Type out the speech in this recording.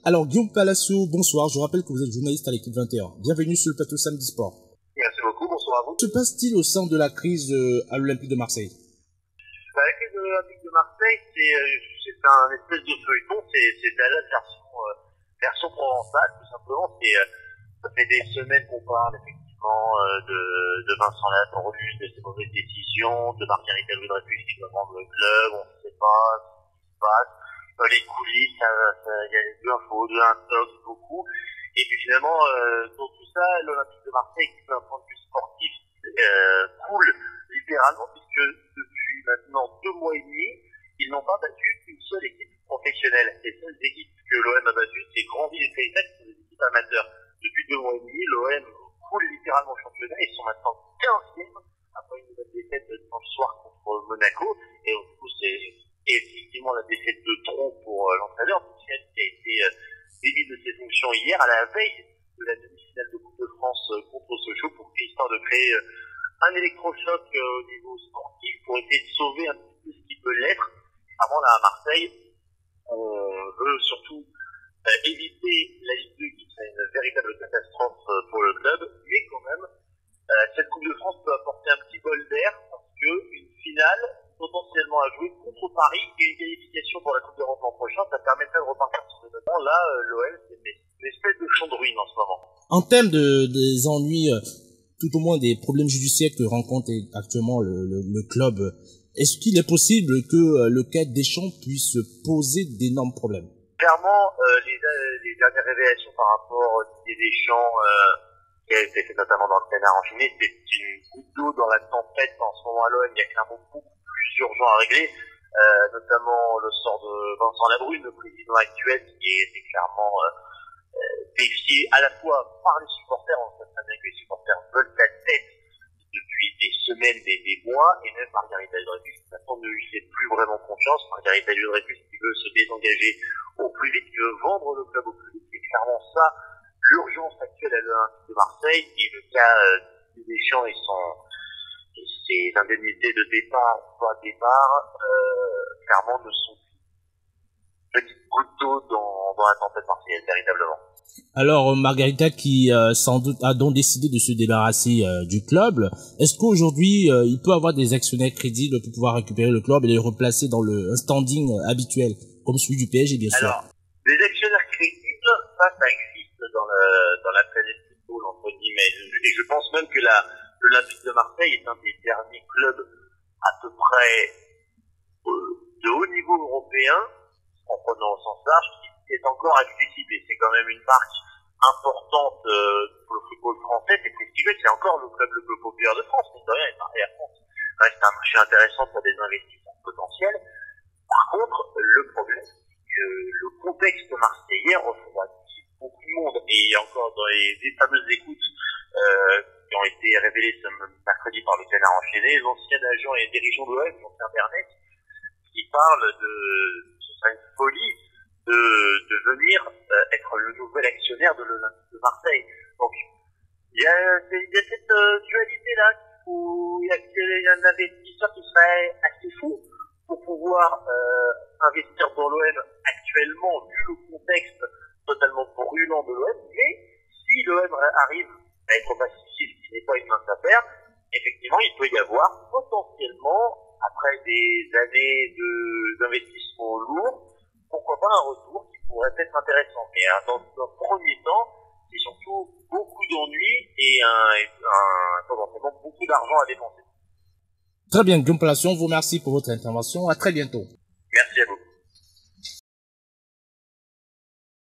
Alors, Guillaume Palacio, bonsoir. Je rappelle que vous êtes journaliste à l'équipe 21. Bienvenue sur le plateau Samedi Sport. Merci beaucoup, bonsoir à vous. Que se passe-t-il au sein de la crise à l'Olympique de Marseille? La crise de l'Olympique de Marseille, c'est un espèce de feuilleton, c'est de la version provençale, tout simplement. Ça fait des semaines qu'on parle effectivement de Vincent Labrune, de ses mauvaises décisions, de Margarita Louis-Dreyfus qui doit vendre le club, on ne sait pas ce qui se passe. Dans les coulisses, il y a de l'info, de l'intox, beaucoup. Et puis finalement, dans tout ça, l'Olympique de Marseille, d'un point de vue sportif, coule littéralement, puisque depuis maintenant 2 mois et demi, ils n'ont pas battu une seule équipe professionnelle. Les seules équipes que l'OM a battues, c'est Granville et Créteil, qui sont des équipes amateurs. Depuis 2 mois et demi, l'OM coule littéralement au championnat. Ils sont maintenant 15e après une nouvelle défaite dimanche soir contre Monaco. Et du coup, c'est effectivement la défaite de trop pour l'entraîneur, qui a été démis de ses fonctions hier à la veille de la demi-finale de Coupe de France contre Sochaux, pour histoire de créer un électrochoc au niveau sportif pour essayer de sauver un petit peu ce qui peut l'être. Avant là à Marseille, on veut surtout éviter la Ligue 2 qui serait une véritable catastrophe pour le club, mais quand même cette Coupe de France peut apporter un petit bol d'air, parce que une finale potentiellement à jouer contre Paris et une qualification pour la Coupe d'Europe l'an prochain, ça permettrait de repartir sur des moments. Là, l'OL, c'est une espèce de champ de ruines en ce moment. En termes des ennuis, tout au moins des problèmes judiciaires que rencontre actuellement le club, est-ce qu'il est possible que le cas Deschamps puisse poser d'énormes problèmes? Clairement, les dernières révélations par rapport à Didier Deschamps, qui a été fait notamment dans le Canard enchaîné, c'est une goutte d'eau dans la tempête en ce moment à l'OM. Il y a clairement beaucoup plus urgent à régler, notamment le sort de Vincent Labrune, le président actuel, qui est clairement défié à la fois par les supporters. On sait très bien que les supporters veulent sa tête depuis des semaines, des mois, et même Margarita Louis-Dreyfus qui maintenant ne lui fait plus vraiment confiance. Margarita Louis-Dreyfus qui veut se désengager au plus vite, qui veut vendre le club au plus vite. C'est clairement ça l'urgence actuelle à l'Olympique de Marseille, et le cas des Deschamps et ses indemnités de départ ou pas départ, clairement ne sont qu'une petite goutte d'eau dans la tempête marseillaise, véritablement. Alors, Margarita qui sans doute a donc décidé de se débarrasser du club, est-ce qu'aujourd'hui il peut avoir des actionnaires crédibles pour pouvoir récupérer le club et le replacer dans un standing habituel, comme celui du PSG bien sûr? Alors, des actionnaires crédibles, ça existe dans la planète football, entre guillemets. Et je pense même que l'Olympique de Marseille est un des derniers clubs à peu près de haut niveau européen, en prenant au sens large, qui est encore accessible. Et c'est quand même une marque importante pour le football français. C'est prestigieux, c'est encore le club le plus populaire de France, mine de rien. Et la France reste un marché intéressant pour des investisseurs potentiels. Par contre, le problème, c'est que le contexte marseillais refroidit beaucoup de monde. Et il y a encore dans les fameuses écoutes qui ont été révélées ce mercredi par le Canard enchaîné, les anciens agents et dirigeants de l'OM, l'ancien Bernet, qui parlent ce serait une folie de venir être le nouvel actionnaire de l'Olympique de Marseille. Donc, il y a cette dualité-là où il y a un investisseur qui serait assez fou pour pouvoir investir dans l'OM actuellement, vu le contexte totalement brûlant de l'OM. Mais si l'OM arrive à être pacifié, ce qui n'est pas une mince affaire, effectivement, il peut y avoir potentiellement, après des années d'investissement lourd, pourquoi pas un retour qui pourrait être intéressant. Mais dans un premier temps, c'est surtout beaucoup d'ennuis et potentiellement beaucoup d'argent à dépenser. Très bien, Guillaume Palacio, on vous remercie pour votre intervention. À très bientôt.